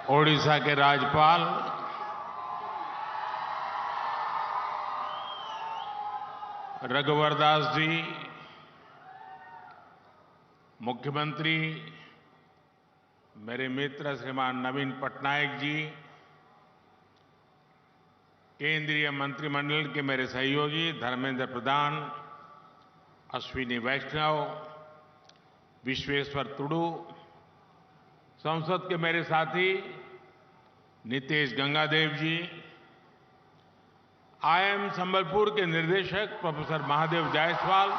ओडिशा के राज्यपाल रघुवर दास जी, मुख्यमंत्री मेरे मित्र श्रीमान नवीन पटनायक जी, केंद्रीय मंत्रिमंडल के मेरे सहयोगी धर्मेंद्र प्रधान, अश्विनी वैष्णव, विश्वेश्वर तुडू, संसद के मेरे साथी नितेश गंगादेव जी, आईआईएम संबलपुर के निदेशक प्रोफेसर महादेव जायसवाल,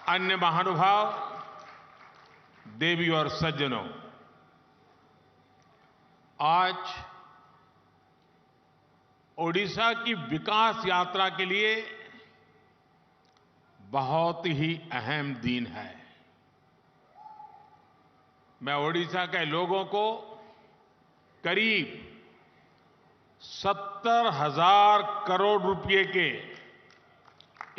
अन्य महानुभाव, देवी और सज्जनों, आज ओडिशा की विकास यात्रा के लिए बहुत ही अहम दिन है। मैं ओडिशा के लोगों को करीब 70,000 करोड़ रुपए के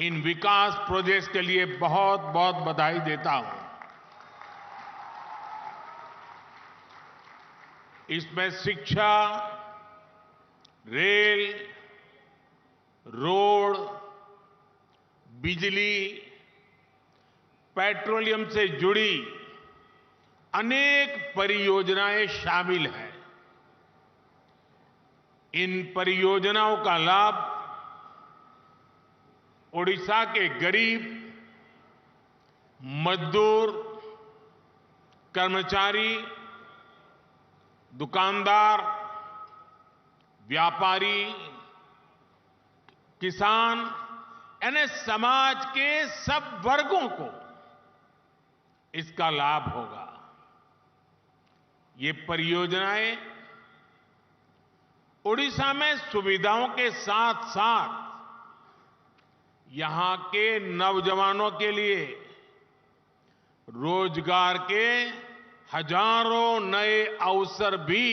इन विकास प्रोजेक्ट्स के लिए बहुत बहुत बधाई देता हूं। इसमें शिक्षा, रेल, रोड, बिजली, पेट्रोलियम से जुड़ी अनेक परियोजनाएं शामिल हैं। इन परियोजनाओं का लाभ ओडिशा के गरीब, मजदूर, कर्मचारी, दुकानदार, व्यापारी, किसान यानी समाज के सब वर्गों को इसका लाभ होगा। ये परियोजनाएं ओडिशा में सुविधाओं के साथ साथ यहां के नौजवानों के लिए रोजगार के हजारों नए अवसर भी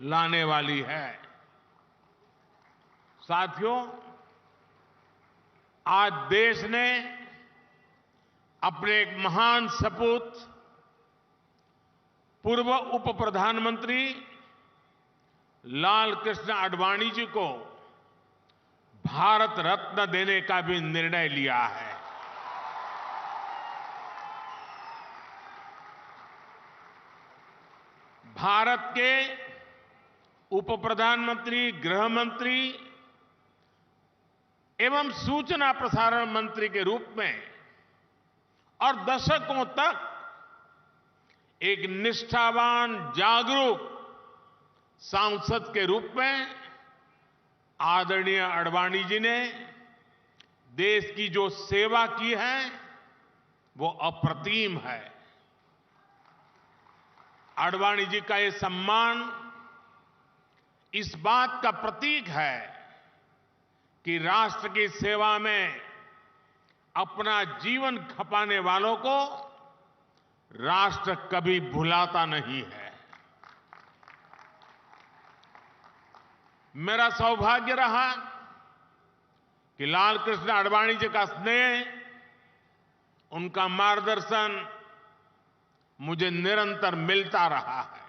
लाने वाली है। साथियों, आज देश ने अपने एक महान सपूत पूर्व उप प्रधानमंत्री लाल कृष्ण आडवाणी जी को भारत रत्न देने का भी निर्णय लिया है। भारत के उप प्रधानमंत्री, गृह मंत्री एवं सूचना प्रसारण मंत्री के रूप में और दशकों तक एक निष्ठावान, जागरूक सांसद के रूप में आदरणीय आडवाणी जी ने देश की जो सेवा की है वो अप्रतिम है। आडवाणी जी का ये सम्मान इस बात का प्रतीक है कि राष्ट्र की सेवा में अपना जीवन खपाने वालों को राष्ट्र कभी भुलाता नहीं है। मेरा सौभाग्य रहा कि लाल कृष्ण आडवाणी जी का स्नेह, उनका मार्गदर्शन मुझे निरंतर मिलता रहा है।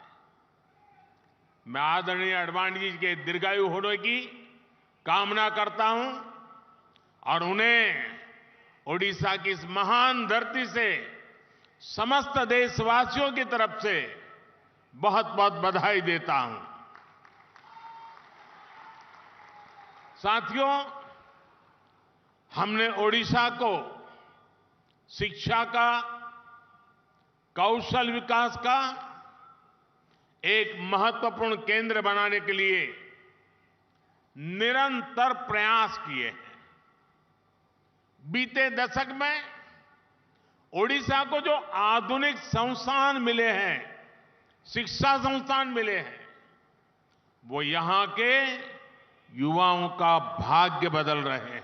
मैं आदरणीय आडवाणी जी के दीर्घायु होने की कामना करता हूं और उन्हें ओडिशा की इस महान धरती से समस्त देशवासियों की तरफ से बहुत बहुत बधाई देता हूं। साथियों, हमने ओडिशा को शिक्षा का, कौशल विकास का एक महत्वपूर्ण केंद्र बनाने के लिए निरंतर प्रयास किए हैं। बीते दशक में ओडिशा को जो आधुनिक संस्थान मिले हैं, शिक्षा संस्थान मिले हैं, वो यहां के युवाओं का भाग्य बदल रहे हैं।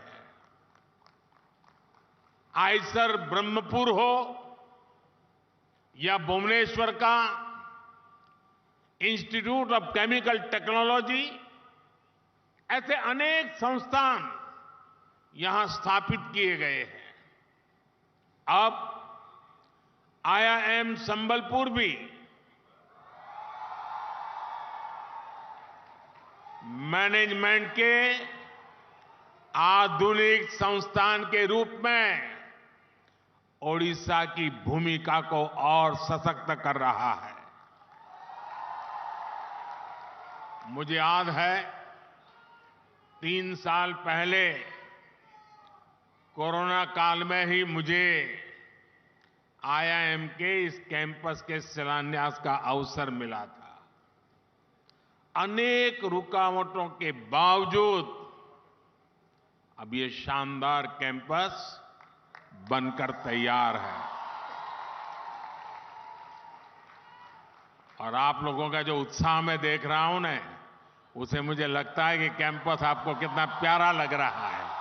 आईसर ब्रह्मपुर हो या भुवनेश्वर का इंस्टीट्यूट ऑफ केमिकल टेक्नोलॉजी, ऐसे अनेक संस्थान यहां स्थापित किए गए हैं। अब आईआईएम संबलपुर भी मैनेजमेंट के आधुनिक संस्थान के रूप में ओडिशा की भूमिका को और सशक्त कर रहा है। मुझे याद है 3 साल पहले कोरोना काल में ही मुझे आईआईएम के इस कैंपस के शिलान्यास का अवसर मिला था। अनेक रुकावटों के बावजूद अब ये शानदार कैंपस बनकर तैयार है और आप लोगों का जो उत्साह मैं देख रहा हूं ना, उसे मुझे लगता है कि कैंपस आपको कितना प्यारा लग रहा है।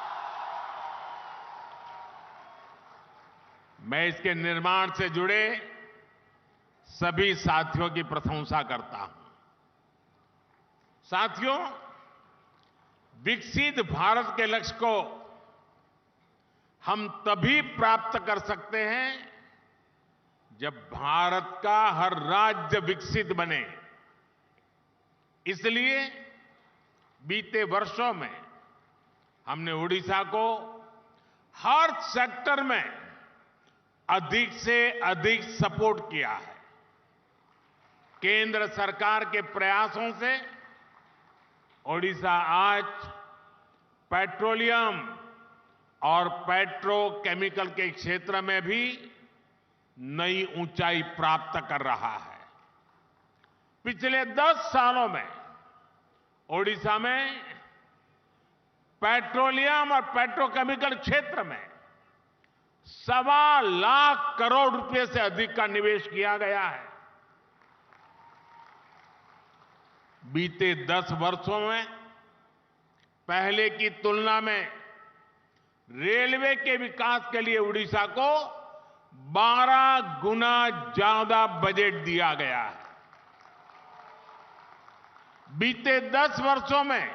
मैं इसके निर्माण से जुड़े सभी साथियों की प्रशंसा करता हूं। साथियों, विकसित भारत के लक्ष्य को हम तभी प्राप्त कर सकते हैं जब भारत का हर राज्य विकसित बने। इसलिए बीते वर्षों में हमने ओडिशा को हर सेक्टर में अधिक से अधिक सपोर्ट किया है। केंद्र सरकार के प्रयासों से ओडिशा आज पेट्रोलियम और पेट्रोकेमिकल के क्षेत्र में भी नई ऊंचाई प्राप्त कर रहा है। पिछले 10 सालों में ओडिशा में पेट्रोलियम और पेट्रोकेमिकल क्षेत्र में 1.25 लाख करोड़ रुपए से अधिक का निवेश किया गया है। बीते 10 वर्षों में पहले की तुलना में रेलवे के विकास के लिए ओडिशा को 12 गुना ज्यादा बजट दिया गया है। बीते 10 वर्षों में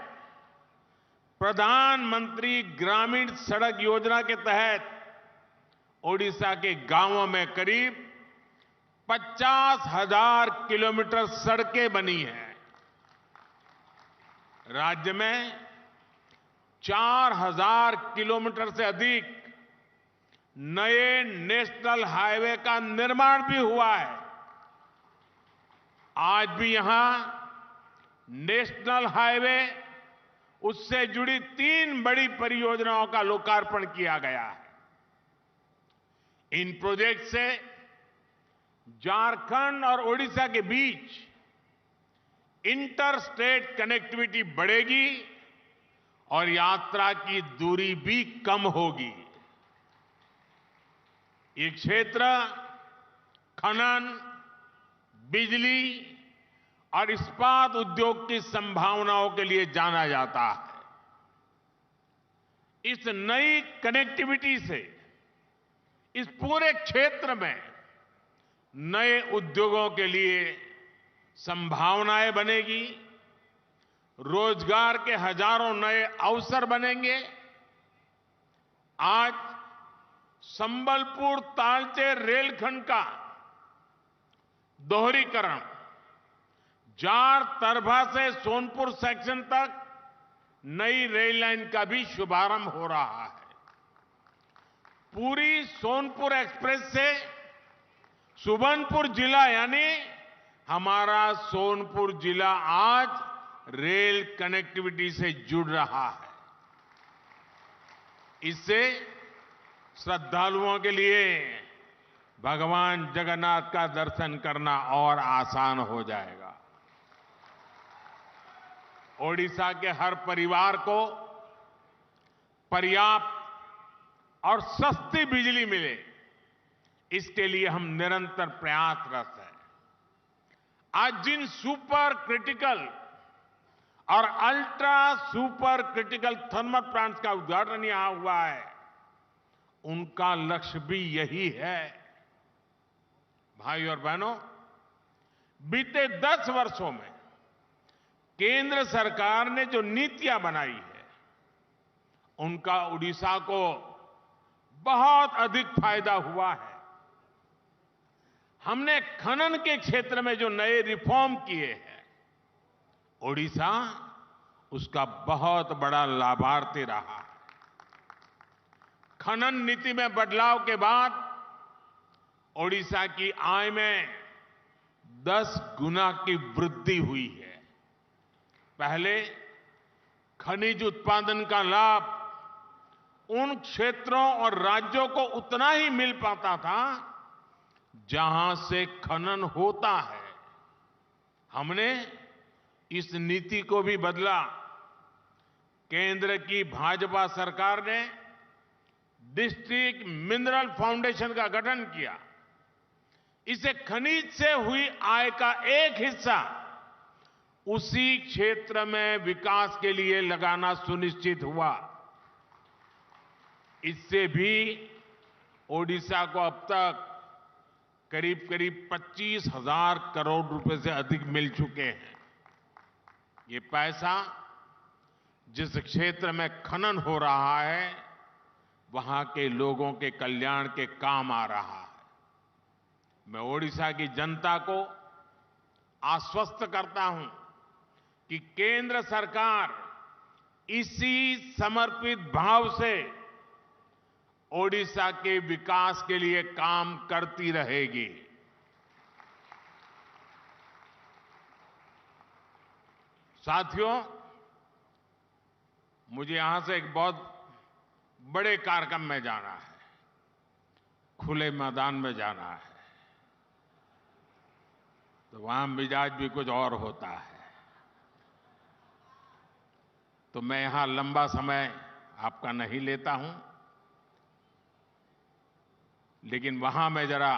प्रधानमंत्री ग्रामीण सड़क योजना के तहत ओडिशा के गांवों में करीब 50,000 किलोमीटर सड़कें बनी हैं। राज्य में 4,000 किलोमीटर से अधिक नए नेशनल हाईवे का निर्माण भी हुआ है। आज भी यहां नेशनल हाईवे, उससे जुड़ी 3 बड़ी परियोजनाओं का लोकार्पण किया गया है। इन प्रोजेक्ट से झारखंड और ओडिशा के बीच इंटर स्टेट कनेक्टिविटी बढ़ेगी और यात्रा की दूरी भी कम होगी। ये क्षेत्र खनन, बिजली और इस्पात उद्योग की संभावनाओं के लिए जाना जाता है। इस नई कनेक्टिविटी से इस पूरे क्षेत्र में नए उद्योगों के लिए संभावनाएं बनेगी, रोजगार के हजारों नए अवसर बनेंगे। आज संबलपुर तालचेर रेलखंड का दोहरीकरण, जार तरभा से सोनपुर सेक्शन तक नई रेल लाइन का भी शुभारंभ हो रहा है। पूरी सोनपुर एक्सप्रेस से सुबर्णपुर जिला, यानी हमारा सोनपुर जिला आज रेल कनेक्टिविटी से जुड़ रहा है। इससे श्रद्धालुओं के लिए भगवान जगन्नाथ का दर्शन करना और आसान हो जाएगा। ओडिशा के हर परिवार को पर्याप्त और सस्ती बिजली मिले, इसके लिए हम निरंतर प्रयासरत हैं। आज जिन सुपर क्रिटिकल और ultra super critical thermal plants का उद्घाटन यहां हुआ है, उनका लक्ष्य भी यही है। भाई और बहनों, बीते 10 वर्षों में केंद्र सरकार ने जो नीतियां बनाई है, उनका ओडिशा को बहुत अधिक फायदा हुआ है। हमने खनन के क्षेत्र में जो नए रिफॉर्म किए हैं, ओडिशा उसका बहुत बड़ा लाभार्थी रहा है। खनन नीति में बदलाव के बाद ओडिशा की आय में 10 गुना की वृद्धि हुई है। पहले खनिज उत्पादन का लाभ उन क्षेत्रों और राज्यों को उतना ही मिल पाता था जहां से खनन होता है। हमने इस नीति को भी बदला। केंद्र की भाजपा सरकार ने डिस्ट्रिक्ट मिनरल फाउंडेशन का गठन किया। इसे खनिज से हुई आय का एक हिस्सा उसी क्षेत्र में विकास के लिए लगाना सुनिश्चित हुआ। इससे भी ओडिशा को अब तक करीब 25,000 करोड़ रुपए से अधिक मिल चुके हैं। ये पैसा जिस क्षेत्र में खनन हो रहा है वहां के लोगों के कल्याण के काम आ रहा है। मैं ओडिशा की जनता को आश्वस्त करता हूं कि केंद्र सरकार इसी समर्पित भाव से ओडिशा के विकास के लिए काम करती रहेगी। साथियों, मुझे यहां से एक बहुत बड़े कार्यक्रम में जाना है, खुले मैदान में जाना है, तो वहां मिजाज भी कुछ और होता है। तो मैं यहां लंबा समय आपका नहीं लेता हूं, लेकिन वहां मैं जरा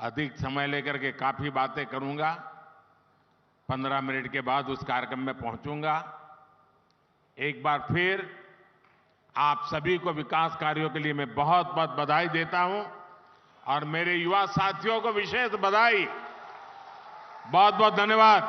अधिक समय लेकर के काफी बातें करूंगा। 15 मिनट के बाद उस कार्यक्रम में पहुंचूंगा। एक बार फिर आप सभी को विकास कार्यों के लिए मैं बहुत बहुत बधाई देता हूं और मेरे युवा साथियों को विशेष बधाई। बहुत बहुत धन्यवाद।